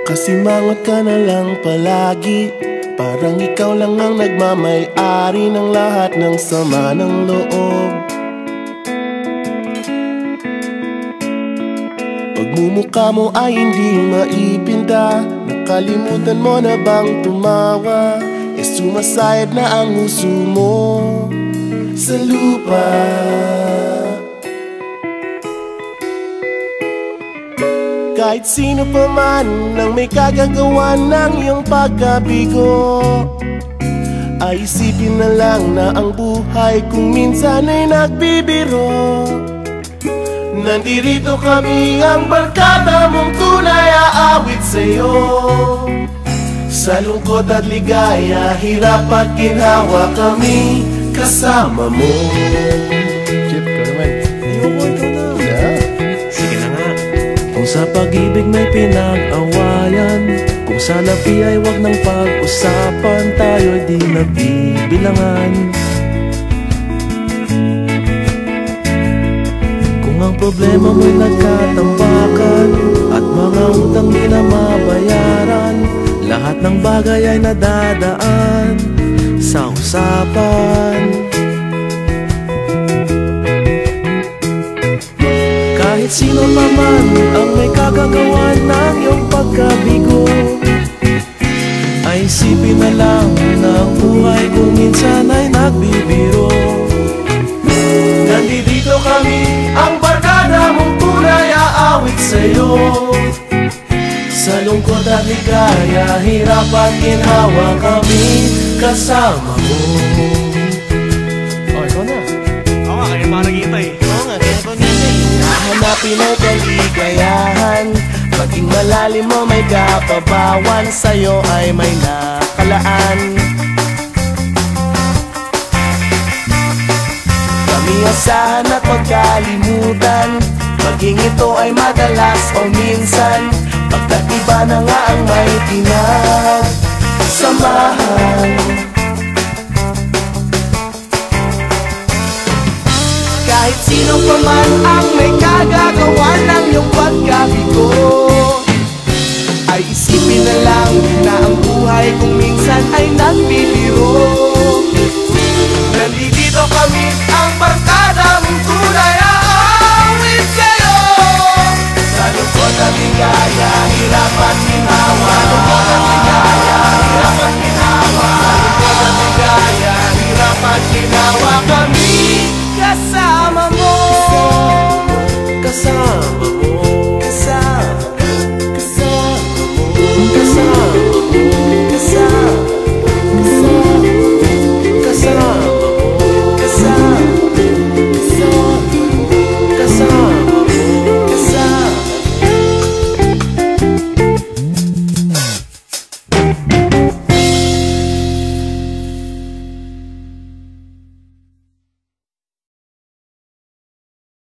Kasimangot ka na lang palagi, parang ikaw lang ang nagmamay-ari ng lahat ng sama ng loob. Pagmumukha mo ay hindi maipinta, nakalimutan mo na bang tumawa? E sumasayad na ang huso mo sa lupa. Kahit sino pa man ang may kagagawa ng iyong pagkabigo, ay isipin na lang na ang buhay kung minsan ay nagbibiro. Nandirito kami, ang barkada mong tunay aawit sa'yo. Sa lungkot at ligaya, hirap at ginhawa, kami kasama mo. Chip, ka naman. Ayoko, ikaw na. Sige na nga. Kung sa pag-ibig may pinag-awayan, kung sa labi ay wag ng pag-usapan, tayo'y di nagbibilangan. Kung ang problema mo'y nagkatambakan at mga utang di na mabayaran, lahat ng bagay ay nadadaan sa usapan. Kahit sino pa man ang may kagagawa ng iyong pagkabigo, ay isipin na lang na ang buhay kung minsan ay nagbibiro. Nandito kami, ang barkada mong tunay aawit sa'yo. Sa lungkot at ligaya, hirap at ginhawa, kami kasama mo. Oh, ikaw na. Oo nga, kaya pa nag-iintay. Oo nga, kaya pa nagintay. Hanapin ang kaligayahan, maging malalim mo may kapabawan, sa'yo ay may nakalaan. Kami asahan at magkalimutan, maging ito ay madalas o minsan, pagkat iba na nga ang may pinagsamahan. Kahit sino pa man ang may kagagawa ng iyong pagkabigo, ay isipin na lang na ang buhay kung minsan ay nagbibiro. Nandito kami, ang barkada mong tunay aawit sa'yo. Sa lungkot at ligaya, hirap at ginhawa. Sa lungkot at ligaya, hirap at ginhawa. Sa lungkot at ligaya, hirap at ginhawa, kami kasama mo. Kasama mo.